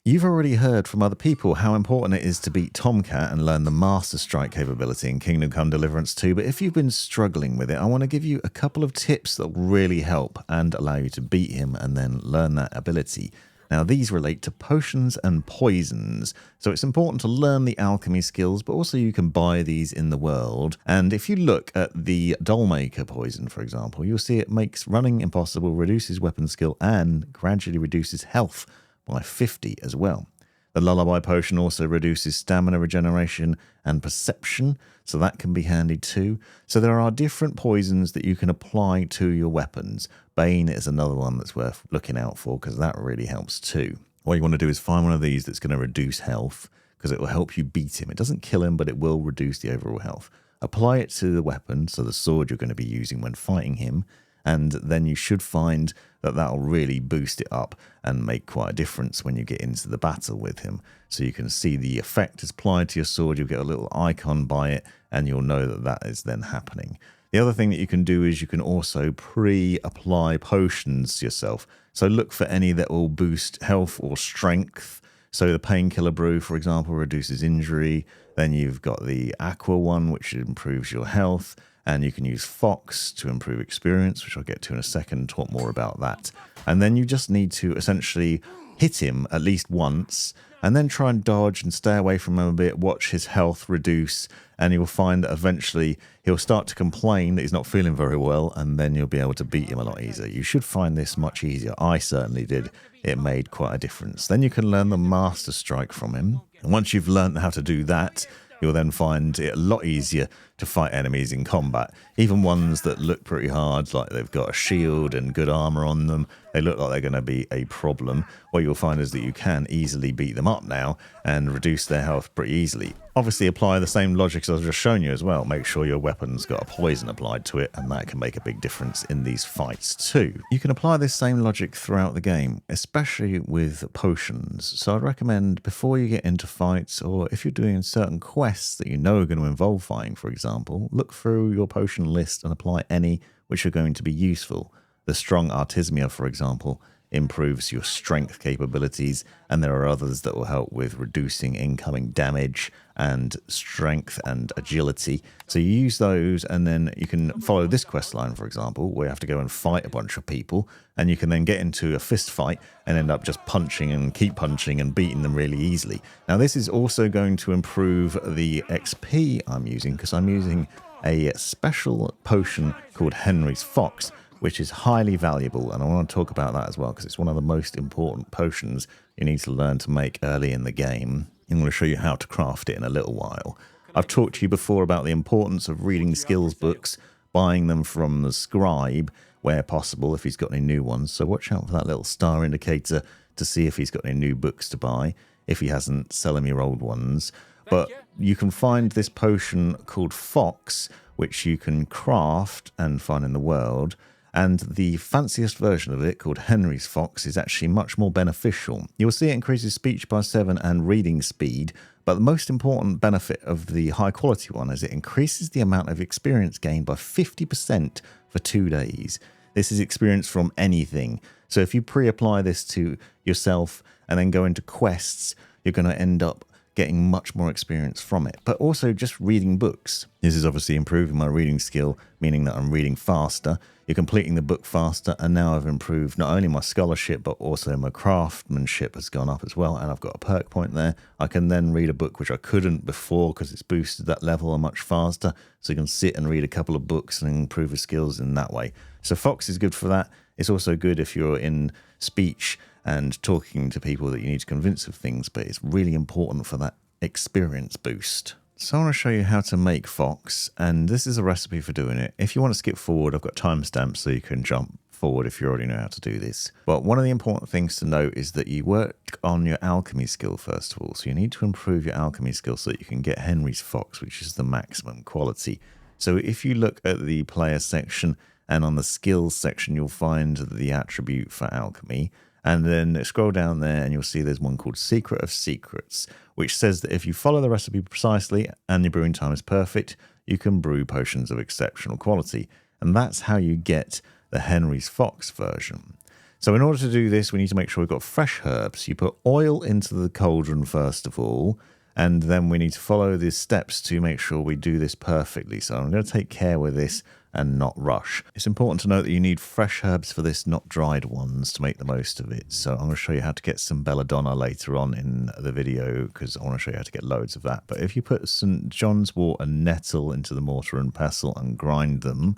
You've already heard from other people how important it is to beat TomCat and learn the Master Strike capability in Kingdom Come Deliverance 2, but if you've been struggling with it, I want to give you a couple of tips that will really help and allow you to beat him and then learn that ability. Now, these relate to potions and poisons, so it's important to learn the alchemy skills, but also you can buy these in the world. And if you look at the dollmaker poison, for example, you'll see it makes running impossible, reduces weapon skill, and gradually reduces health by 50 as well. The lullaby potion also reduces stamina regeneration and perception, so that can be handy too. So there are different poisons that you can apply to your weapons. Bane is another one that's worth looking out for because that really helps too. What you want to do is find one of these that's going to reduce health because it will help you beat him. It doesn't kill him, but it will reduce the overall health. Apply it to the weapon, so the sword you're going to be using when fighting him, and then you should find that that'll really boost it up and make quite a difference when you get into the battle with him. So you can see the effect is applied to your sword, you'll get a little icon by it, and you'll know that that is then happening. The other thing that you can do is you can also pre-apply potions yourself. So look for any that will boost health or strength. So the painkiller brew, for example, reduces injury. Then you've got the aqua one, which improves your health. And you can use Fox to improve experience, which I'll get to in a second, talk more about that. And then you just need to essentially hit him at least once, and then try and dodge and stay away from him a bit, watch his health reduce, and you'll find that eventually he'll start to complain that he's not feeling very well, and then you'll be able to beat him a lot easier. You should find this much easier. I certainly did. It made quite a difference. Then you can learn the Master Strike from him. And once you've learned how to do that, you'll then find it a lot easier to fight enemies in combat. Even ones that look pretty hard, like they've got a shield and good armor on them, they look like they're going to be a problem. What you'll find is that you can easily beat them up now and reduce their health pretty easily. Obviously apply the same logic as I've just shown you as well. Make sure your weapon's got a poison applied to it, and that can make a big difference in these fights too. You can apply this same logic throughout the game, especially with potions. So I'd recommend before you get into fights, or if you're doing certain quests that you know are going to involve fighting, for example, look through your potion list and apply any which are going to be useful. The strong artismia, for example, improves your strength capabilities, and there are others that will help with reducing incoming damage and strength and agility. So you use those, and then you can follow this quest line, for example, where you have to go and fight a bunch of people, and you can then get into a fist fight and end up just punching and keep punching and beating them really easily. Now this is also going to improve the XP I'm using, because I'm using a special potion called Henry's Fox, which is highly valuable, and I want to talk about that as well because it's one of the most important potions you need to learn to make early in the game. I'm going to show you how to craft it in a little while. I've talked to you before about the importance of reading skills books, buying them from the scribe where possible if he's got any new ones, so watch out for that little star indicator to see if he's got any new books to buy. If he hasn't, sell him your old ones. But you can find this potion called Fox, which you can craft and find in the world. And the fanciest version of it, called Henry's Fox, is actually much more beneficial. You'll see it increases speech by 7 and reading speed, but the most important benefit of the high quality one is it increases the amount of experience gained by 50% for 2 days. This is experience from anything. So if you pre-apply this to yourself and then go into quests, you're going to end up getting much more experience from it, but also just reading books. This is obviously improving my reading skill, meaning that I'm reading faster, you're completing the book faster, and now I've improved not only my scholarship, but also my craftsmanship has gone up as well, and I've got a perk point there. I can then read a book which I couldn't before because it's boosted that level much faster, so you can sit and read a couple of books and improve your skills in that way. So Fox is good for that. It's also good if you're in speech and talking to people that you need to convince of things, but it's really important for that experience boost. So I want to show you how to make Fox, and this is a recipe for doing it. If you want to skip forward, I've got timestamps so you can jump forward if you already know how to do this. But one of the important things to note is that you work on your alchemy skill first of all. So you need to improve your alchemy skill so that you can get Henry's Fox, which is the maximum quality. So if you look at the player section and on the skills section, you'll find the attribute for alchemy. And then scroll down there and you'll see there's one called Secret of Secrets, which says that if you follow the recipe precisely and your brewing time is perfect, you can brew potions of exceptional quality. And that's how you get the Henry's Fox version. So in order to do this, we need to make sure we've got fresh herbs. You put oil into the cauldron first of all, and then we need to follow these steps to make sure we do this perfectly. So I'm going to take care with this and not rush. It's important to note that you need fresh herbs for this, not dried ones, to make the most of it. So I'm going to show you how to get some belladonna later on in the video, because I want to show you how to get loads of that. But if you put St. John's wort and nettle into the mortar and pestle and grind them,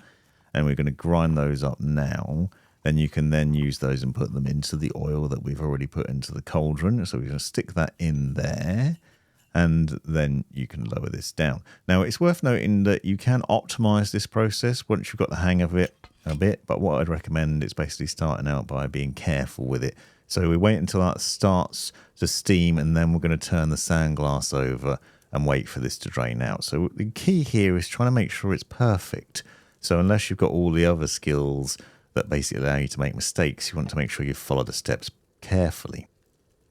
and we're going to grind those up now, then you can then use those and put them into the oil that we've already put into the cauldron. So we're going to stick that in there, and then you can lower this down. Now, it's worth noting that you can optimize this process once you've got the hang of it a bit, but what I'd recommend is basically starting out by being careful with it. So we wait until that starts to steam, and then we're going to turn the sand glass over and wait for this to drain out. So the key here is trying to make sure it's perfect. So unless you've got all the other skills that basically allow you to make mistakes, you want to make sure you follow the steps carefully.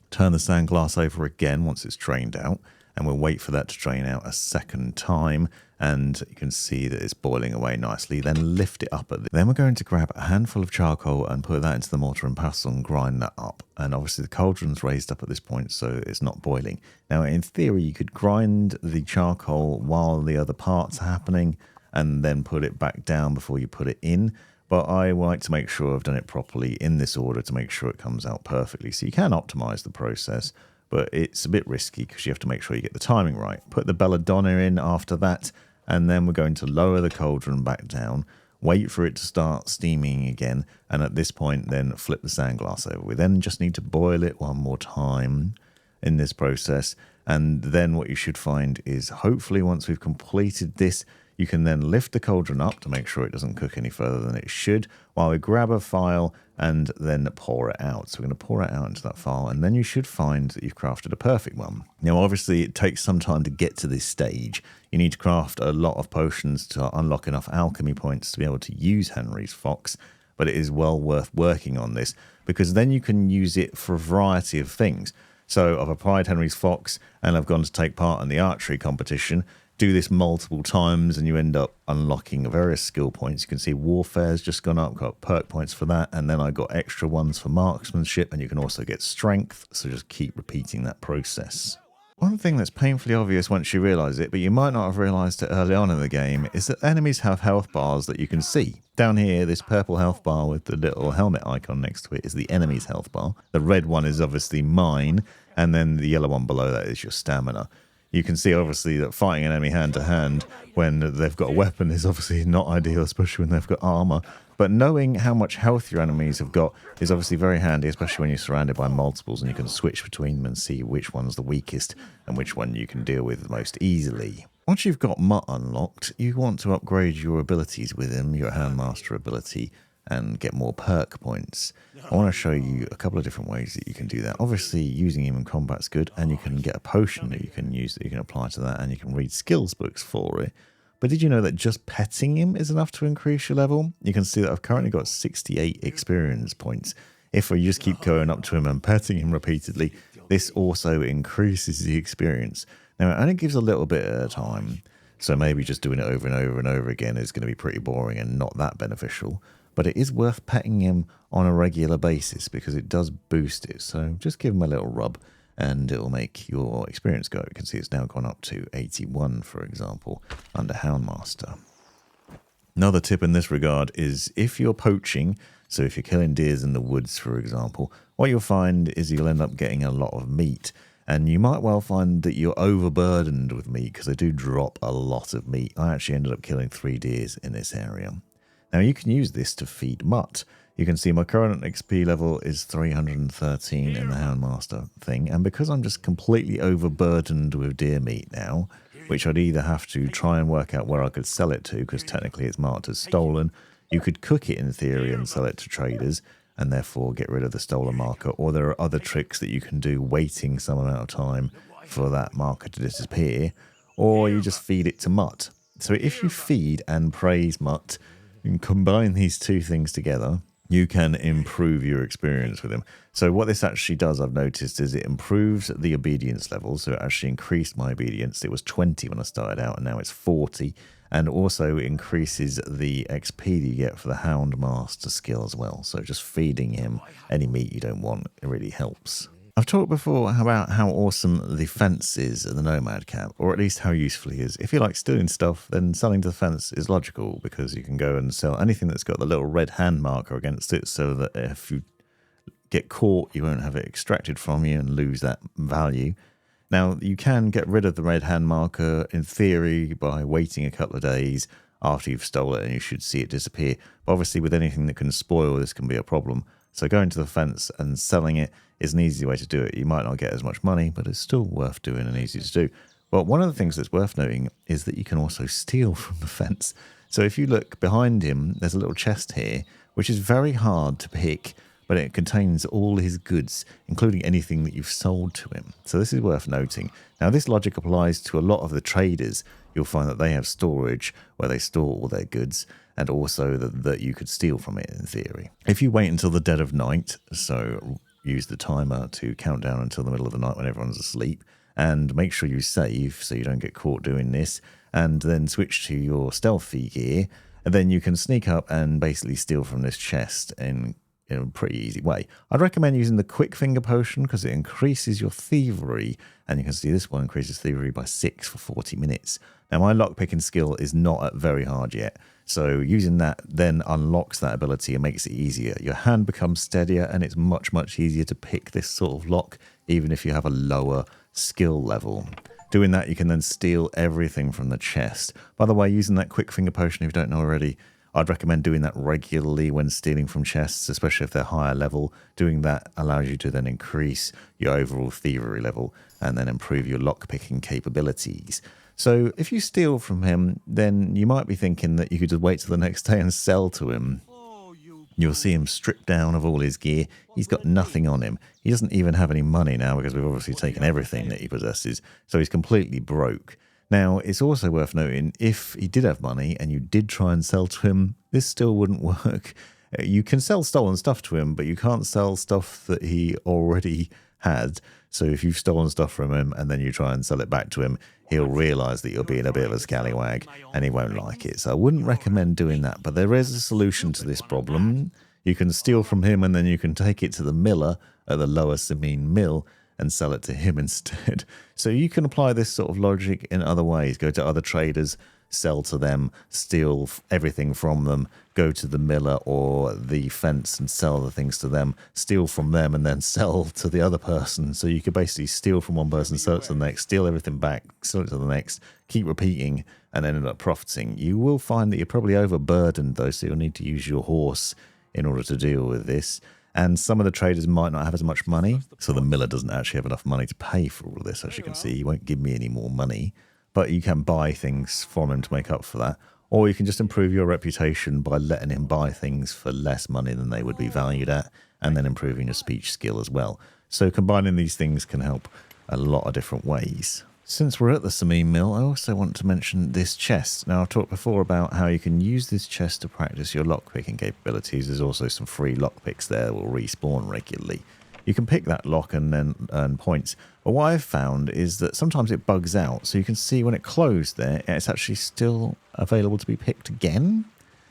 Turn the sand glass over again once it's drained out, and we'll wait for that to drain out a second time, and you can see that it's boiling away nicely. Then lift it up. Then we're going to grab a handful of charcoal and put that into the mortar and pestle and grind that up. And obviously the cauldron's raised up at this point, so it's not boiling. Now, in theory, you could grind the charcoal while the other parts are happening and then put it back down before you put it in. But I like to make sure I've done it properly in this order to make sure it comes out perfectly. So you can optimize the process, but it's a bit risky because you have to make sure you get the timing right. Put the belladonna in after that, and then we're going to lower the cauldron back down, wait for it to start steaming again, and at this point then flip the sand glass over. We then just need to boil it one more time in this process, and then what you should find is hopefully once we've completed this, you can then lift the cauldron up to make sure it doesn't cook any further than it should, while we grab a file and then pour it out. So we're going to pour it out into that file, and then you should find that you've crafted a perfect one. Now, obviously, it takes some time to get to this stage. You need to craft a lot of potions to unlock enough alchemy points to be able to use Henry's Fox, but it is well worth working on this, because then you can use it for a variety of things. So I've applied Henry's Fox, and I've gone to take part in the archery competition. Do this multiple times and you end up unlocking various skill points. You can see warfare's just gone up, got perk points for that, and then I got extra ones for marksmanship, and you can also get strength, so just keep repeating that process. One thing that's painfully obvious once you realise it, but you might not have realised it early on in the game, is that enemies have health bars that you can see. Down here, this purple health bar with the little helmet icon next to it is the enemy's health bar. The red one is obviously mine, and then the yellow one below that is your stamina. You can see, obviously, that fighting an enemy hand-to-hand when they've got a weapon is obviously not ideal, especially when they've got armor. But knowing how much health your enemies have got is obviously very handy, especially when you're surrounded by multiples and you can switch between them and see which one's the weakest and which one you can deal with most easily. Once you've got Mutt unlocked, you want to upgrade your abilities with him, your Handmaster ability, and get more perk points. I want to show you a couple of different ways that you can do that. Obviously, using him in combat's good, and you can get a potion that you can use that you can apply to that, and you can read skills books for it. But did you know that just petting him is enough to increase your level? You can see that I've currently got 68 experience points. If I just keep going up to him and petting him repeatedly, this also increases the experience. Now, it only gives a little bit at a time, so maybe just doing it over and over and over again is going to be pretty boring and not that beneficial. But it is worth petting him on a regular basis because it does boost it. So just give him a little rub and it'll make your experience go. You can see it's now gone up to 81, for example, under Houndmaster. Another tip in this regard is if you're poaching, so if you're killing deers in the woods, for example, what you'll find is you'll end up getting a lot of meat. And you might well find that you're overburdened with meat because they do drop a lot of meat. I actually ended up killing 3 deers in this area. Now, you can use this to feed Mutt. You can see my current XP level is 313 in the Houndmaster thing, and because I'm just completely overburdened with deer meat now, which I'd either have to try and work out where I could sell it to, because technically it's marked as stolen, you could cook it in theory and sell it to traders, and therefore get rid of the stolen marker, or there are other tricks that you can do waiting some amount of time for that marker to disappear, or you just feed it to Mutt. So if you feed and praise Mutt, and combine these two things together, you can improve your experience with him. So what this actually does, I've noticed, is it improves the obedience level. So it actually increased my obedience. It was 20 when I started out, and now it's 40. and also increases the XP that you get for the Hound Master skill as well. So just feeding him any meat you don't want, it really helps. I've talked before about how awesome the fence is at the Nomad camp, or at least how useful he is. If you like stealing stuff, then selling to the fence is logical, because you can go and sell anything that's got the little red hand marker against it, so that if you get caught, you won't have it extracted from you and lose that value. Now, you can get rid of the red hand marker, in theory, by waiting a couple of days after you've stolen it, and you should see it disappear. But obviously, with anything that can spoil, this can be a problem. So going to the fence and selling it is an easy way to do it. You might not get as much money, but it's still worth doing and easy to do. Well, one of the things that's worth noting is that you can also steal from the fence. So if you look behind him, there's a little chest here, which is very hard to pick, but it contains all his goods, including anything that you've sold to him. So this is worth noting. Now, this logic applies to a lot of the traders. You'll find that they have storage where they store all their goods, and also that you could steal from it in theory. If you wait until the dead of night, so use the timer to count down until the middle of the night when everyone's asleep, and make sure you save so you don't get caught doing this, and then switch to your stealthy gear, and then you can sneak up and basically steal from this chest in a pretty easy way. I'd recommend using the quick finger potion because it increases your thievery, and you can see this one increases thievery by 6 for 40 minutes. Now, my lockpicking skill is not at very hard yet, so using that then unlocks that ability and makes it easier. Your hand becomes steadier, and it's much, much easier to pick this sort of lock, even if you have a lower skill level. Doing that, you can then steal everything from the chest. By the way, using that quick finger potion, if you don't know already, I'd recommend doing that regularly when stealing from chests, especially if they're higher level. Doing that allows you to then increase your overall thievery level and then improve your lockpicking capabilities. So if you steal from him, then you might be thinking that you could just wait till the next day and sell to him. You'll see him stripped down of all his gear. He's got nothing on him. He doesn't even have any money now because we've obviously taken everything that he possesses. So he's completely broke. Now, it's also worth noting, if he did have money and you did try and sell to him, this still wouldn't work. You can sell stolen stuff to him, but you can't sell stuff that he already had. So if you've stolen stuff from him and then you try and sell it back to him, he'll realise that you're being a bit of a scallywag and he won't like it. So I wouldn't recommend doing that, but there is a solution to this problem. You can steal from him and then you can take it to the miller at the Lower Samine Mill and sell it to him instead. So you can apply this sort of logic in other ways. Go to other traders, sell to them, steal everything from them, go to the miller or the fence and sell the things to them, steal from them and then sell to the other person. So you could basically steal from one person, sell it to the next, steal everything back, sell it to the next, keep repeating and end up profiting. You will find that you're probably overburdened though, so you'll need to use your horse in order to deal with this. And some of the traders might not have as much money, so the miller doesn't actually have enough money to pay for all of this. As you can see, he won't give me any more money, but you can buy things from him to make up for that. Or you can just improve your reputation by letting him buy things for less money than they would be valued at, and then improving your speech skill as well. So combining these things can help a lot of different ways. Since we're at the Samine Mill, I also want to mention this chest. Now, I've talked before about how you can use this chest to practice your lockpicking capabilities. There's also some free lockpicks there that will respawn regularly. You can pick that lock and then earn points. But what I've found is that sometimes it bugs out. So you can see when it closed there, it's actually still available to be picked again.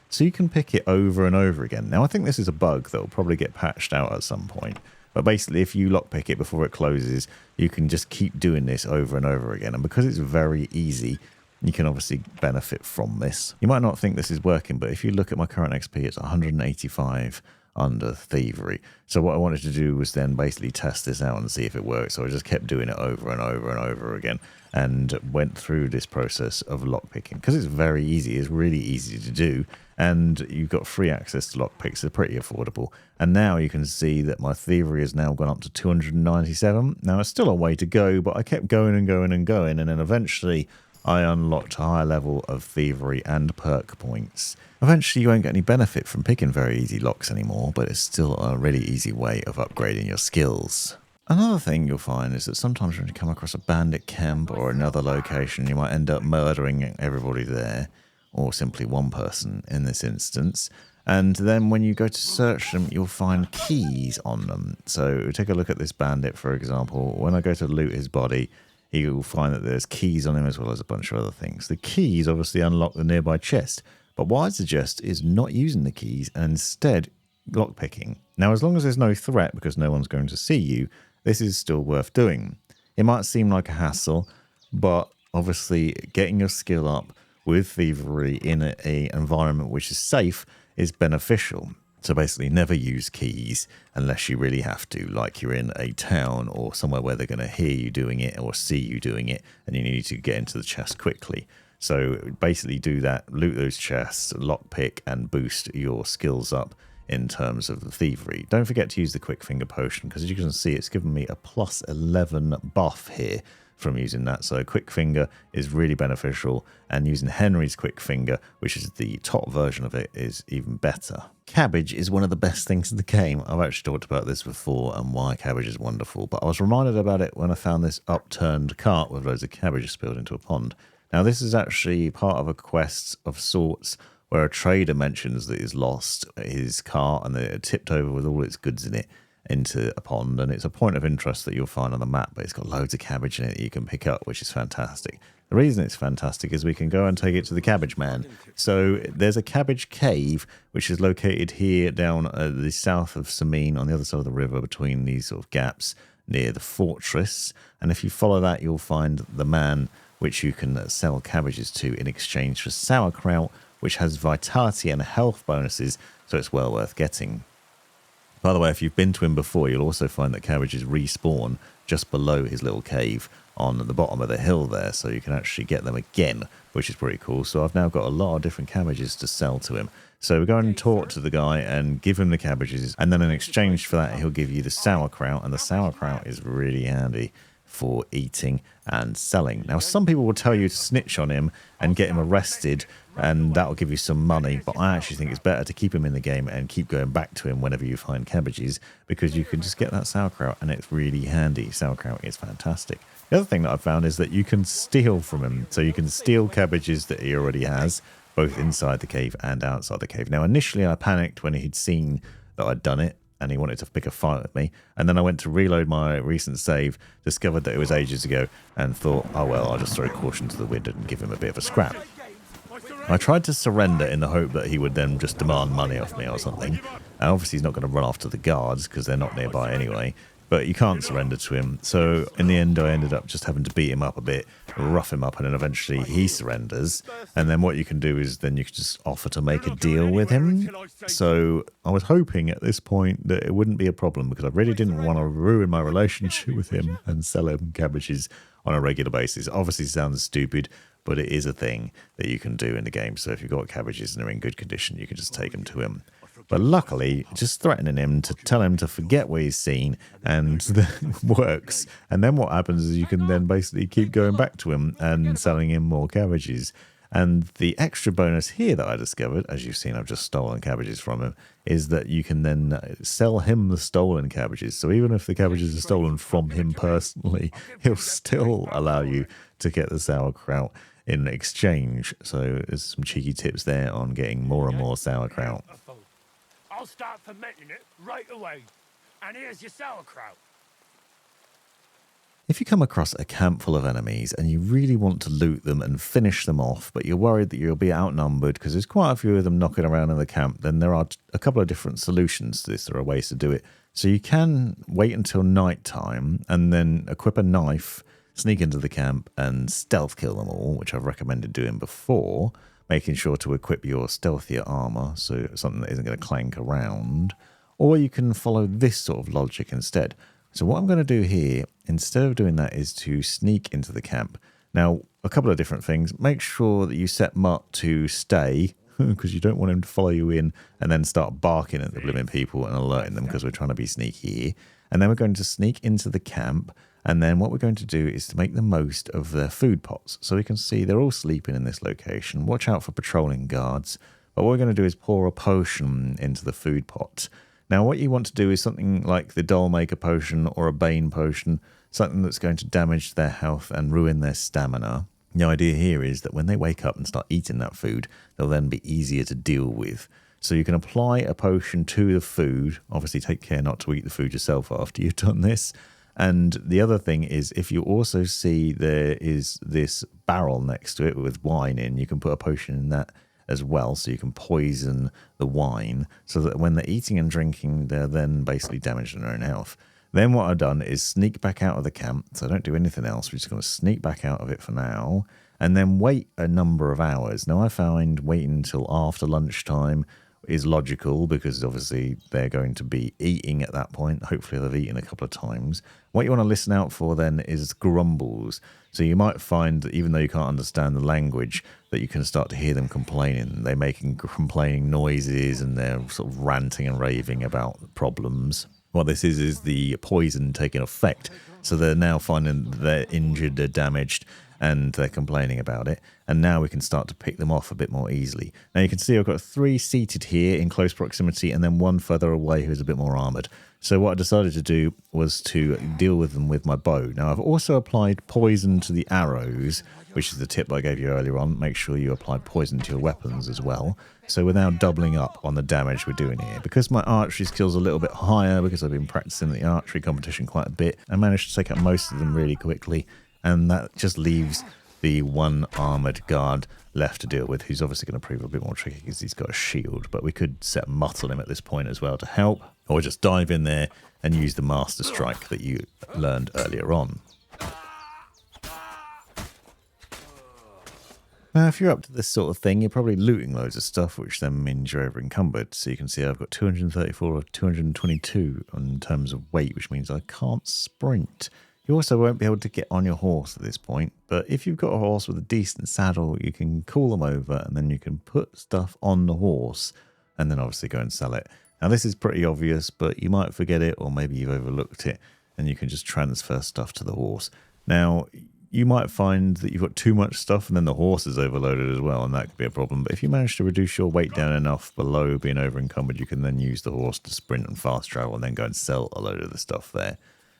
So you can pick it over and over again. Now, I think this is a bug that will probably get patched out at some point. But basically, if you lockpick it before it closes, you can just keep doing this over and over again. And because it's very easy, you can obviously benefit from this. You might not think this is working, but if you look at my current XP, it's 185 under thievery. So what I wanted to do was then basically test this out and see if it works. So I just kept doing it over and over and over again and went through this process of lockpicking. Because it's very easy, it's really easy to do. And you've got free access to lockpicks, they're pretty affordable. And now you can see that my thievery has now gone up to 297. Now it's still a way to go, but I kept going and going and going, and then eventually I unlocked a higher level of thievery and perk points. Eventually you won't get any benefit from picking very easy locks anymore, but it's still a really easy way of upgrading your skills. Another thing you'll find is that sometimes when you come across a bandit camp or another location, you might end up murdering everybody there, or simply one person in this instance. And then when you go to search them, you'll find keys on them. So take a look at this bandit, for example. When I go to loot his body, he will find that there's keys on him as well as a bunch of other things. The keys obviously unlock the nearby chest, but what I suggest is not using the keys and instead lockpicking. Now, as long as there's no threat because no one's going to see you, this is still worth doing. It might seem like a hassle, but obviously getting your skill up with thievery in a environment which is safe is beneficial. So basically never use keys unless you really have to, like you're in a town or somewhere where they're going to hear you doing it or see you doing it and you need to get into the chest quickly. So basically do that, loot those chests, lockpick and boost your skills up in terms of the thievery. Don't forget to use the quick finger potion because as you can see it's given me a plus 11 buff here from using that. So quick finger is really beneficial, and using Henry's quick finger, which is the top version of it, is even better. Cabbage is one of the best things in the game. I've actually talked about this before and why cabbage is wonderful, but I was reminded about it when I found this upturned cart with loads of cabbages spilled into a pond. Now this is actually part of a quest of sorts where a trader mentions that he's lost his cart and they're tipped over with all its goods in it into a pond, and it's a point of interest that you'll find on the map, but it's got loads of cabbage in it that you can pick up, which is fantastic. The reason it's fantastic is we can go and take it to the cabbage man. So there's a cabbage cave which is located here down the south of Samine on the other side of the river between these sort of gaps near the fortress, and if you follow that you'll find the man which you can sell cabbages to in exchange for sauerkraut, which has vitality and health bonuses, so it's well worth getting. By the way, if you've been to him before, you'll also find that cabbages respawn just below his little cave on the bottom of the hill there, so you can actually get them again, which is pretty cool. So I've now got a lot of different cabbages to sell to him. So we go and talk to the guy and give him the cabbages, and then in exchange for that, he'll give you the sauerkraut, and the sauerkraut is really handy for eating and selling. Now, some people will tell you to snitch on him and get him arrested, and that'll give you some money, but I actually think it's better to keep him in the game and keep going back to him whenever you find cabbages, because you can just get that sauerkraut and it's really handy. Sauerkraut is fantastic. The other thing that I've found is that you can steal from him, so you can steal cabbages that he already has, both inside the cave and outside the cave. Now, initially I panicked when he'd seen that I'd done it, and he wanted to pick a fight with me. And then I went to reload my recent save, discovered that it was ages ago, and thought, oh well, I'll just throw caution to the wind and give him a bit of a scrap. I tried to surrender in the hope that he would then just demand money off me or something. And obviously he's not going to run after the guards because they're not nearby anyway. But you can't surrender to him. So in the end, I ended up just having to beat him up a bit, rough him up, and then eventually he surrenders. And then what you can do is then you can just offer to make a deal with him. So I was hoping at this point that it wouldn't be a problem because I really didn't want to ruin my relationship with him and sell him cabbages on a regular basis. Obviously sounds stupid, but it is a thing that you can do in the game. So if you've got cabbages and they're in good condition, you can just take them to him. But luckily, just threatening him to tell him to forget what he's seen and works. And then what happens is you can then basically keep going back to him and selling him more cabbages. And the extra bonus here that I discovered, as you've seen, I've just stolen cabbages from him, is that you can then sell him the stolen cabbages. So even if the cabbages are stolen from him personally, he'll still allow you to get the sauerkraut in exchange. So there's some cheeky tips there on getting more and more sauerkraut. I'll start fermenting it right away. And here's your sauerkraut. If you come across a camp full of enemies and you really want to loot them and finish them off, but you're worried that you'll be outnumbered because there's quite a few of them knocking around in the camp, then there are a couple of different solutions to this. There are ways to do it. So you can wait until night time and then equip a knife, sneak into the camp and stealth kill them all, which I've recommended doing before, making sure to equip your stealthier armor, so something that isn't going to clank around. Or you can follow this sort of logic instead. So what I'm going to do here, instead of doing that, is to sneak into the camp. Now, a couple of different things. Make sure that you set Mutt to stay, because you don't want him to follow you in and then start barking at the blooming people and alerting them, because we're trying to be sneaky here. And then we're going to sneak into the camp, and then what we're going to do is to make the most of their food pots. So we can see they're all sleeping in this location. Watch out for patrolling guards. But what we're going to do is pour a potion into the food pot. Now, what you want to do is something like the dollmaker potion or a bane potion, something that's going to damage their health and ruin their stamina. The idea here is that when they wake up and start eating that food, they'll then be easier to deal with. So you can apply a potion to the food. Obviously, take care not to eat the food yourself after you've done this. And the other thing is, if you also see there is this barrel next to it with wine in, you can put a potion in that as well, so you can poison the wine, so that when they're eating and drinking, they're then basically damaging their own health. Then what I've done is sneak back out of the camp, so I don't do anything else. We're just going to sneak back out of it for now, and then wait a number of hours. Now, I find waiting until after lunchtime is logical, because obviously they're going to be eating at that point. Hopefully they've eaten a couple of times. What you want to listen out for then is grumbles. So you might find that even though you can't understand the language, that you can start to hear them complaining. They're making complaining noises, and they're sort of ranting and raving about problems. What this is the poison taking effect. So they're now finding they're injured, they're damaged, and they're complaining about it. And now we can start to pick them off a bit more easily. Now you can see I've got 3 seated here in close proximity, and then 1 further away who's a bit more armoured. So what I decided to do was to deal with them with my bow. Now I've also applied poison to the arrows, which is the tip I gave you earlier on. Make sure you apply poison to your weapons as well. So we're now doubling up on the damage we're doing here. Because my archery skill's a little bit higher, because I've been practicing the archery competition quite a bit, I managed to take out most of them really quickly. And that just leaves the 1 armoured guard left to deal with, who's obviously going to prove a bit more tricky because he's got a shield. But we could set Mutt on him at this point as well to help, or just dive in there and use the Master Strike that you learned earlier on. Now, if you're up to this sort of thing, you're probably looting loads of stuff, which then means you're over encumbered. So you can see I've got 234 or 222 in terms of weight, which means I can't sprint. You also won't be able to get on your horse at this point, but if you've got a horse with a decent saddle, you can call them over, and then you can put stuff on the horse, and then obviously go and sell it. Now this is pretty obvious, but you might forget it, or maybe you've overlooked it, and you can just transfer stuff to the horse. Now, you might find that you've got too much stuff, and then the horse is overloaded as well, and that could be a problem. But if you manage to reduce your weight down enough below being over encumbered, you can then use the horse to sprint and fast travel, and then go and sell a load of the stuff there.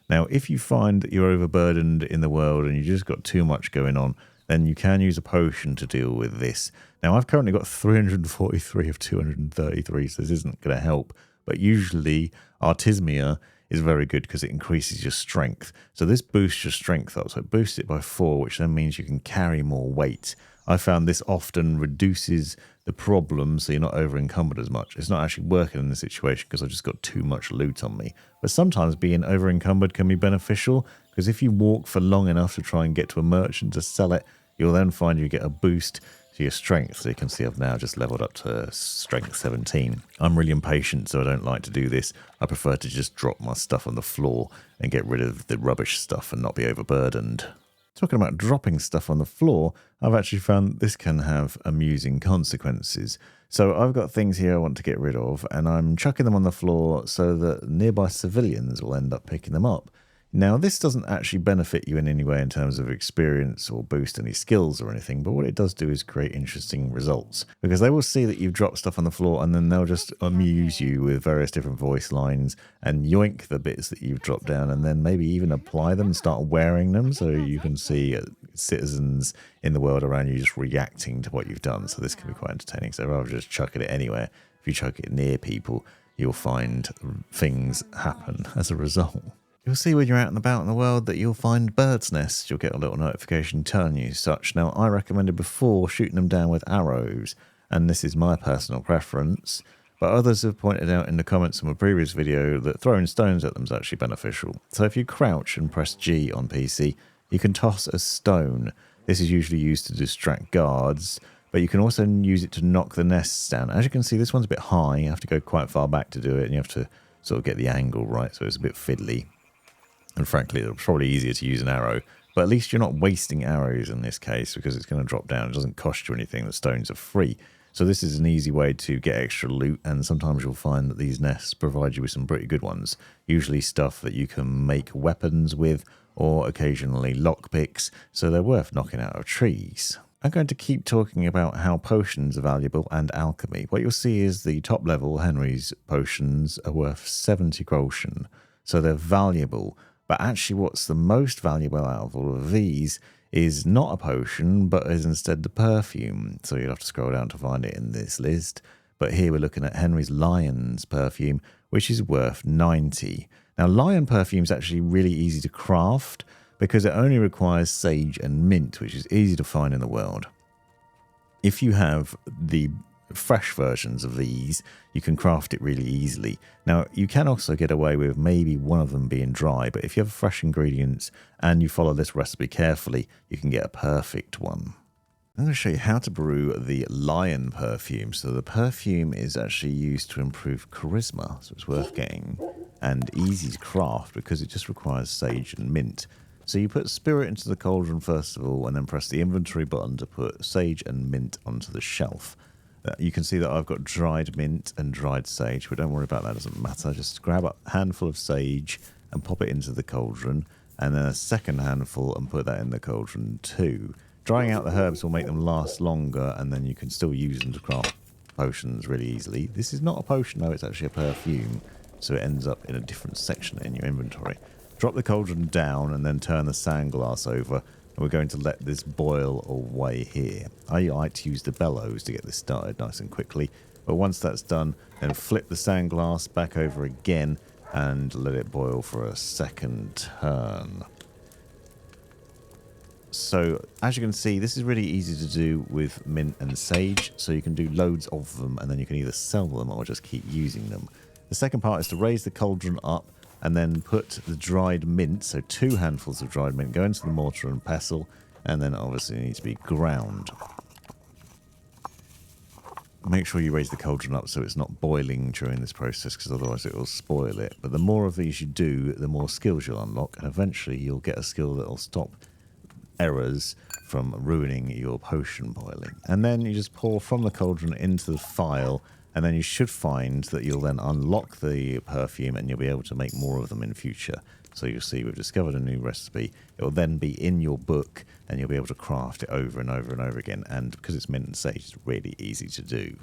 Now, if you find that you're overburdened in the world and you just got too much going on, then you can use a potion to deal with this. Now, I've currently got 343 of 233, so this isn't going to help. But usually, Artismia is very good because it increases your strength. So this boosts your strength up. So it boosts it by 4, which then means you can carry more weight. I found this often reduces the problem, so you're not over encumbered as much. It's not actually working in this situation because I've just got too much loot on me. But sometimes being over encumbered can be beneficial, because if you walk for long enough to try and get to a merchant to sell it, you'll then find you get a boost to your strength. So you can see I've now just leveled up to strength 17. I'm really impatient, so I don't like to do this. I prefer to just drop my stuff on the floor and get rid of the rubbish stuff and not be overburdened. Talking about dropping stuff on the floor, I've actually found this can have amusing consequences. So I've got things here I want to get rid of, and I'm chucking them on the floor so that nearby civilians will end up picking them up. Now, this doesn't actually benefit you in any way in terms of experience or boost any skills or anything, but what it does do is create interesting results, because they will see that you've dropped stuff on the floor, and then they'll just amuse you with various different voice lines and yoink the bits that you've dropped down, and then maybe even apply them and start wearing them, so you can see citizens in the world around you just reacting to what you've done. So this can be quite entertaining. So rather than just chucking it anywhere, if you chuck it near people, you'll find things happen as a result. You'll see when you're out and about in the world that you'll find birds' nests. You'll get a little notification telling you such. Now, I recommended before shooting them down with arrows, and this is my personal preference, but others have pointed out in the comments of my previous video that throwing stones at them is actually beneficial. So if you crouch and press G on PC, you can toss a stone. This is usually used to distract guards, but you can also use it to knock the nests down. As you can see, this one's a bit high. You have to go quite far back to do it, and you have to sort of get the angle right, so it's a bit fiddly. And frankly, it's probably easier to use an arrow, but at least you're not wasting arrows in this case, because it's going to drop down. It doesn't cost you anything. The stones are free. So this is an easy way to get extra loot, and sometimes you'll find that these nests provide you with some pretty good ones. Usually stuff that you can make weapons with, or occasionally lockpicks, so they're worth knocking out of trees. I'm going to keep talking about how potions are valuable and alchemy. What you'll see is the top level Henry's potions are worth 70 groschen, so they're valuable. But actually what's the most valuable out of all of these is not a potion, but is instead the perfume. So you'll have to scroll down to find it in this list. But here we're looking at Henry's Lion's perfume, which is worth 90. Now, lion perfume is actually really easy to craft because it only requires sage and mint, which is easy to find in the world. If you have the fresh versions of these, you can craft it really easily. Now, you can also get away with maybe one of them being dry, but if you have fresh ingredients and you follow this recipe carefully, you can get a perfect one. I'm going to show you how to brew the lion perfume. So the perfume is actually used to improve charisma, so it's worth getting, and easy to craft because it just requires sage and mint. So you put spirit into the cauldron first of all, and then press the inventory button to put sage and mint onto the shelf. You can see that I've got dried mint and dried sage, but don't worry about that, it doesn't matter. Just grab a handful of sage and pop it into the cauldron, and then a second handful and put that in the cauldron too. Drying out the herbs will make them last longer, and then you can still use them to craft potions really easily. This is not a potion though, it's actually a perfume, so it ends up in a different section in your inventory. Drop the cauldron down and then turn the sandglass over, and we're going to let this boil away here. I like to use the bellows to get this started nice and quickly, but once that's done, then flip the sandglass back over again and let it boil for a second turn. So, as you can see, this is really easy to do with mint and sage, so you can do loads of them, and then you can either sell them or just keep using them. The second part is to raise the cauldron up, and then put the dried mint, so 2 handfuls of dried mint, go into the mortar and pestle, and then obviously it needs to be ground. Make sure you raise the cauldron up so it's not boiling during this process, because otherwise it will spoil it. But the more of these you do, the more skills you'll unlock, and eventually you'll get a skill that will stop errors from ruining your potion boiling. And then you just pour from the cauldron into the phial, and then you should find that you'll then unlock the perfume and you'll be able to make more of them in future. So you'll see we've discovered a new recipe. It will then be in your book and you'll be able to craft it over and over and over again. And because it's mint and sage, it's really easy to do.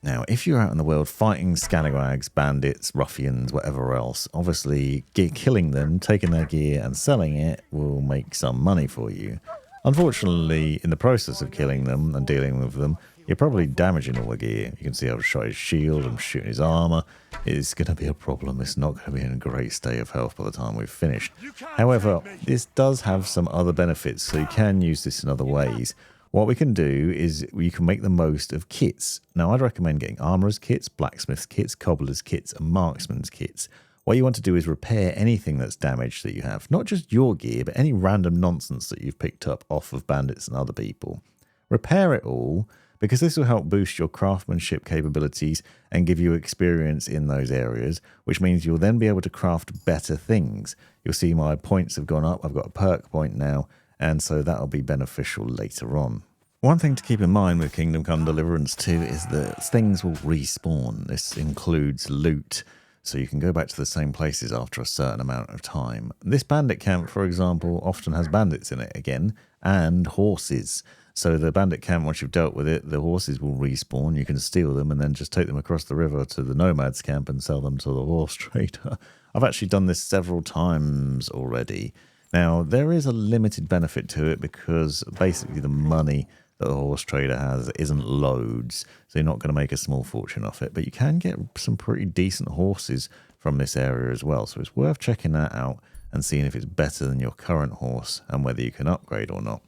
Now, if you're out in the world fighting scalawags, bandits, ruffians, whatever else, obviously killing them, taking their gear and selling it will make some money for you. Unfortunately, in the process of killing them and dealing with them, you're probably damaging all the gear. You can see I've shot his shield, I'm shooting his armor. It's going to be a problem. It's not going to be in a great state of health by the time we've finished. However, this does have some other benefits, so you can use this in other ways. What we can do is we can make the most of kits. Now, I'd recommend getting armorer's kits, blacksmith's kits, cobbler's kits, and marksman's kits. What you want to do is repair anything that's damaged that you have. Not just your gear, but any random nonsense that you've picked up off of bandits and other people. Repair it all, because this will help boost your craftsmanship capabilities and give you experience in those areas, which means you'll then be able to craft better things. You'll see my points have gone up. I've got a perk point now, and so that'll be beneficial later on. One thing to keep in mind with Kingdom Come Deliverance 2 is that things will respawn. This includes loot, so you can go back to the same places after a certain amount of time. This bandit camp, for example, often has bandits in it again, and horses. So the bandit camp, once you've dealt with it, the horses will respawn. You can steal them and then just take them across the river to the nomads camp and sell them to the horse trader. I've actually done this several times already. Now, there is a limited benefit to it because basically the money that the horse trader has isn't loads, so you're not going to make a small fortune off it. But you can get some pretty decent horses from this area as well, so it's worth checking that out and seeing if it's better than your current horse and whether you can upgrade or not.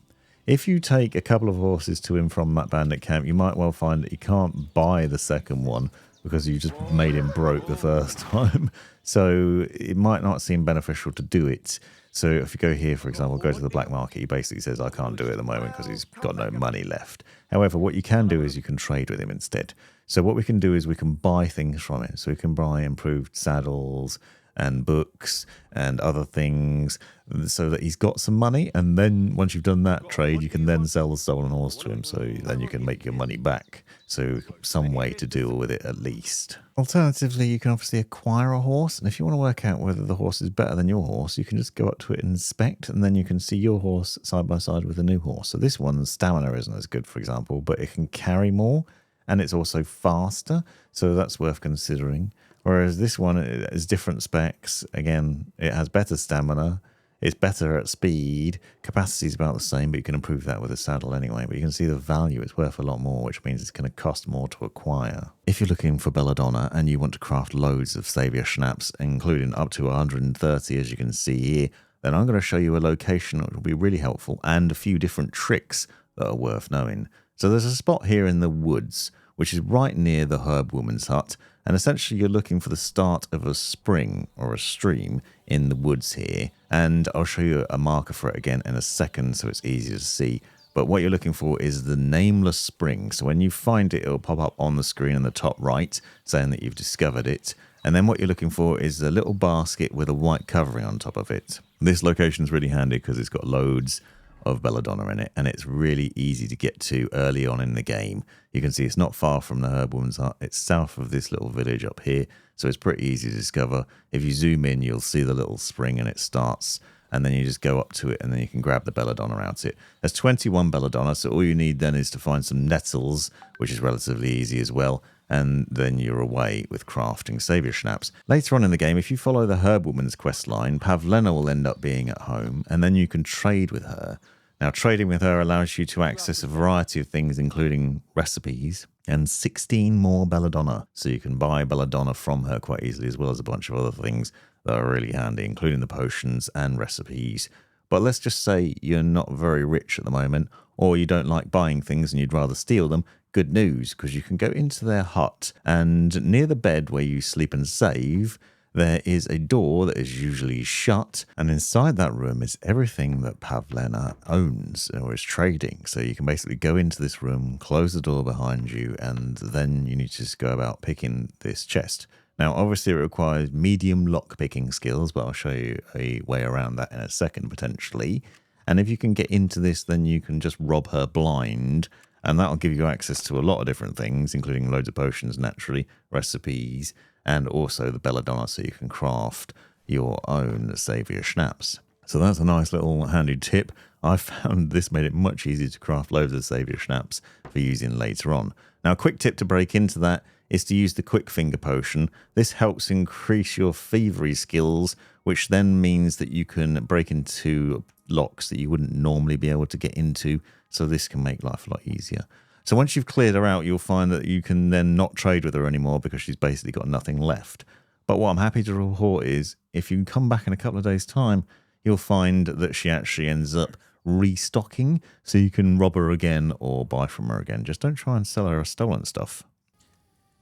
If you take a couple of horses to and from that bandit camp, you might well find that you can't buy the second one because you just made him broke the first time. So it might not seem beneficial to do it. So if you go here, for example, go to the black market, he basically says, I can't do it at the moment because he's got no money left. However, what you can do is you can trade with him instead. So what we can do is we can buy things from it. So we can buy improved saddles and books and other things so that he's got some money. And then once you've done that trade, you can then sell the stolen horse to him. So then you can make your money back. So some way to deal with it at least. Alternatively, you can obviously acquire a horse. And if you want to work out whether the horse is better than your horse, you can just go up to it and inspect. And then you can see your horse side by side with a new horse. So this one's stamina isn't as good, for example, but it can carry more. And it's also faster. So that's worth considering. Whereas this one is different specs. Again, it has better stamina. It's better at speed. Capacity is about the same, but you can improve that with a saddle anyway. But you can see the value. It's worth a lot more, which means it's going to cost more to acquire. If you're looking for belladonna and you want to craft loads of Saviour Schnapps, including up to 130, as you can see here, then I'm going to show you a location which will be really helpful and a few different tricks that are worth knowing. So there's a spot here in the woods, which is right near the herb woman's hut. And essentially you're looking for the start of a spring or a stream in the woods here. And I'll show you a marker for it again in a second so it's easier to see. But what you're looking for is the nameless spring. So when you find it, it'll pop up on the screen in the top right saying that you've discovered it. And then what you're looking for is a little basket with a white covering on top of it. This location is really handy because it's got loads of belladonna in it, and it's really easy to get to early on in the game. You can see it's not far from the herb woman's hut. It's south of this little village up here, so it's pretty easy to discover. If you zoom in, you'll see the little spring and it starts, and then you just go up to it and then you can grab the belladonna out of it. There's 21 belladonna, so all you need then is to find some nettles, which is relatively easy as well, and then you're away with crafting Saviour Schnapps. Later on in the game, if you follow the herb woman's quest line, Pavlena will end up being at home, and then you can trade with her. Now, trading with her allows you to access a variety of things, including recipes and 16 more belladonna. So you can buy belladonna from her quite easily, as well as a bunch of other things that are really handy, including the potions and recipes. But let's just say you're not very rich at the moment, or you don't like buying things and you'd rather steal them. Good news, because you can go into their hut, and near the bed where you sleep and save, there is a door that is usually shut, and inside that room is everything that Pavlena owns or is trading. So you can basically go into this room, close the door behind you, and then you need to just go about picking this chest. Now, obviously, it requires medium lock-picking skills, but I'll show you a way around that in a second, potentially. And if you can get into this, then you can just rob her blind, and that'll give you access to a lot of different things, including loads of potions, naturally, recipes, and also the belladonna, so you can craft your own Saviour Schnapps. So that's a nice little handy tip. I found this made it much easier to craft loads of Saviour Schnapps for using later on. Now, a quick tip to break into that is to use the quick finger potion. This helps increase your thievery skills, which then means that you can break into locks that you wouldn't normally be able to get into. So this can make life a lot easier. So once you've cleared her out, you'll find that you can then not trade with her anymore because she's basically got nothing left. But what I'm happy to report is if you come back in a couple of days' time, you'll find that she actually ends up restocking, so you can rob her again or buy from her again. Just don't try and sell her stolen stuff.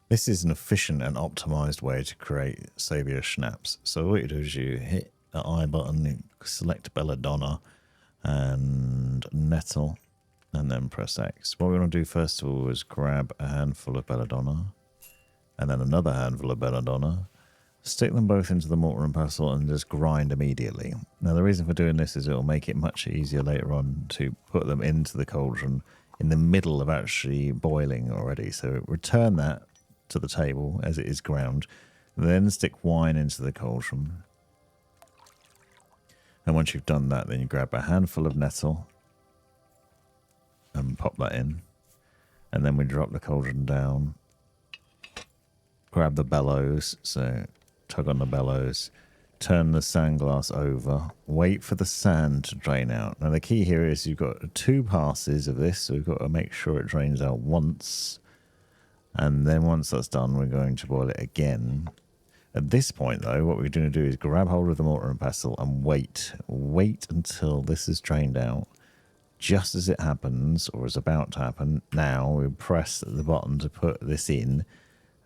This is an efficient and optimized way to create Saviour Schnapps. So what you do is you hit the I button, you select belladonna and nettle, and then press X. What we're going to do first of all is grab a handful of belladonna and then another handful of belladonna, stick them both into the mortar and pestle and just grind immediately. Now the reason for doing this is it will make it much easier later on to put them into the cauldron in the middle of actually boiling already. So return that to the table as it is ground, then stick wine into the cauldron. And once you've done that, then you grab a handful of nettle and pop that in, and then we drop the cauldron down, grab the bellows, so tug on the bellows, turn the sand glass over, wait for the sand to drain out. Now the key here is you've got 2 passes of this, so we've got to make sure it drains out once, and then once that's done we're going to boil it again. At this point though, what we're going to do is grab hold of the mortar and pestle and wait until this is drained out. Just as it happens, or is about to happen, now we press the button to put this in,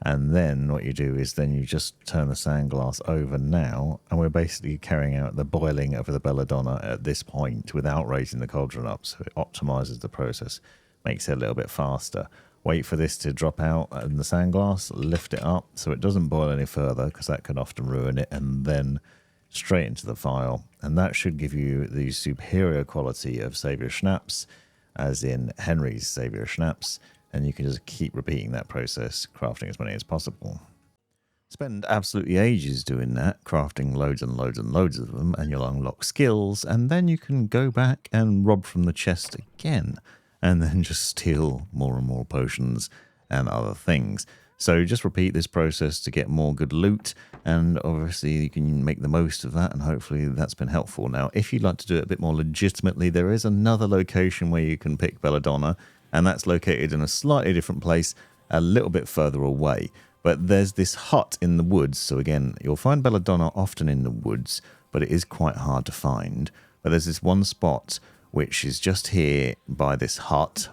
and then what you do is then you just turn the sand glass over now, and we're basically carrying out the boiling of the belladonna at this point without raising the cauldron up, so it optimizes the process, makes it a little bit faster. Wait for this to drop out in the sand glass, lift it up so it doesn't boil any further, because that can often ruin it, and then straight into the file, and that should give you the superior quality of Saviour Schnapps, as in Henry's Saviour Schnapps, and you can just keep repeating that process, crafting as many as possible. Spend absolutely ages doing that, crafting loads and loads and loads of them, and you'll unlock skills, and then you can go back and rob from the chest again, and then just steal more and more potions and other things. So just repeat this process to get more good loot, and obviously you can make the most of that, and hopefully that's been helpful. Now, if you'd like to do it a bit more legitimately, there is another location where you can pick belladonna, and that's located in a slightly different place, a little bit further away. But there's this hut in the woods, so again, you'll find belladonna often in the woods, but it is quite hard to find. But there's this one spot which is just here by this hut.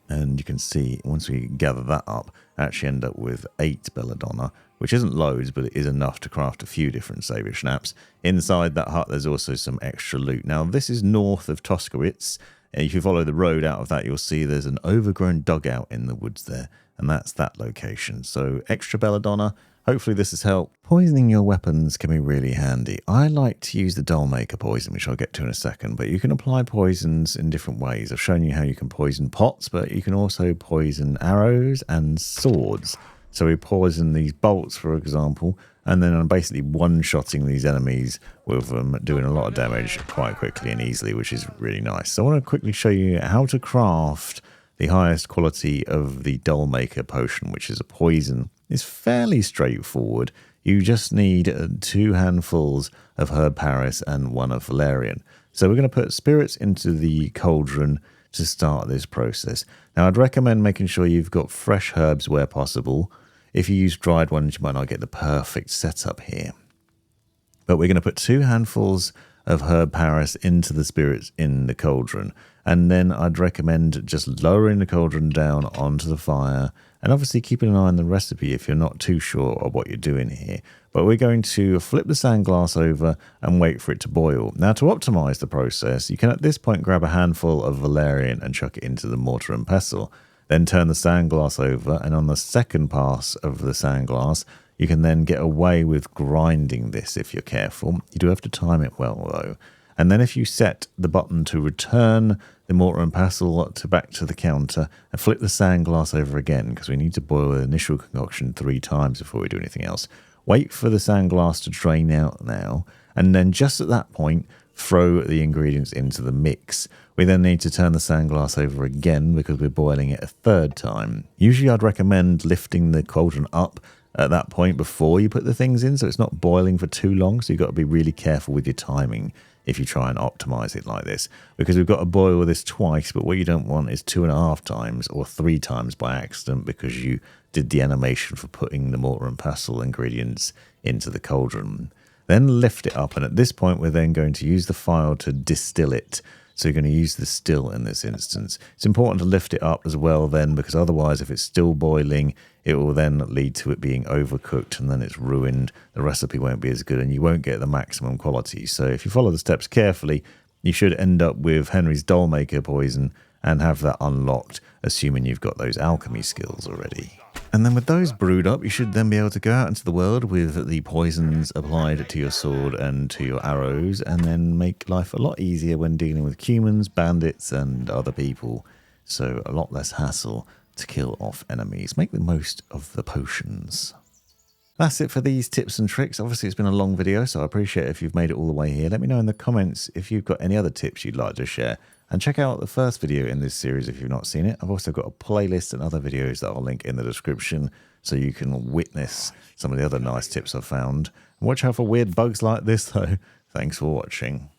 And you can see, once we gather that up, I actually end up with 8 belladonna, which isn't loads, but it is enough to craft a few different Saviour Schnapps. Inside that hut, there's also some extra loot. Now, this is north of Toskowitz. If you follow the road out of that, you'll see there's an overgrown dugout in the woods there, and that's that location. So, extra belladonna. Hopefully this has helped. Poisoning your weapons can be really handy. I like to use the dollmaker poison, which I'll get to in a second, but you can apply poisons in different ways. I've shown you how you can poison pots, but you can also poison arrows and swords. So we poison these bolts, for example, and then I'm basically one-shotting these enemies with them doing a lot of damage quite quickly and easily, which is really nice. So I want to quickly show you how to craft the highest quality of the dollmaker potion, which is a poison. It's fairly straightforward. You just need 2 handfuls of herb Paris and 1 of valerian. So we're going to put spirits into the cauldron to start this process. Now, I'd recommend making sure you've got fresh herbs where possible. If you use dried ones, you might not get the perfect setup here. But we're going to put 2 handfuls of herb Paris into the spirits in the cauldron. And then I'd recommend just lowering the cauldron down onto the fire, and obviously keeping an eye on the recipe if you're not too sure of what you're doing here. But we're going to flip the sand glass over and wait for it to boil. Now, to optimize the process, you can at this point grab a handful of valerian and chuck it into the mortar and pestle. Then turn the sand glass over, and on the second pass of the sand glass, you can then get away with grinding this if you're careful. You do have to time it well, though. And then if you set the button to return the mortar and pestle back to the counter and flip the sand glass over again, because we need to boil the initial concoction 3 times before we do anything else. Wait for the sand glass to drain out now, and then just at that point, throw the ingredients into the mix. We then need to turn the sand glass over again because we're boiling it a 3rd time. Usually I'd recommend lifting the cauldron up at that point before you put the things in, so it's not boiling for too long. So you've got to be really careful with your timing if you try and optimize it like this, because we've got to boil this twice, but what you don't want is 2.5 times or 3 times by accident because you did the animation for putting the mortar and pestle ingredients into the cauldron. Then lift it up, and at this point we're then going to use the file to distill it. So you're going to use the still in this instance. It's important to lift it up as well then, because otherwise if it's still boiling, it will then lead to it being overcooked, and then it's ruined. The recipe won't be as good, and you won't get the maximum quality. So if you follow the steps carefully, you should end up with Henry's dollmaker poison and have that unlocked, assuming you've got those alchemy skills already. And then with those brewed up, you should then be able to go out into the world with the poisons applied to your sword and to your arrows, and then make life a lot easier when dealing with humans, bandits, and other people. So a lot less hassle to kill off enemies. Make the most of the potions. That's it for these tips and tricks. Obviously, it's been a long video, so I appreciate if you've made it all the way here. Let me know in the comments if you've got any other tips you'd like to share. And check out the first video in this series if you've not seen it. I've also got a playlist and other videos that I'll link in the description so you can witness some of the other nice tips I've found. And watch out for weird bugs like this, though. Thanks for watching.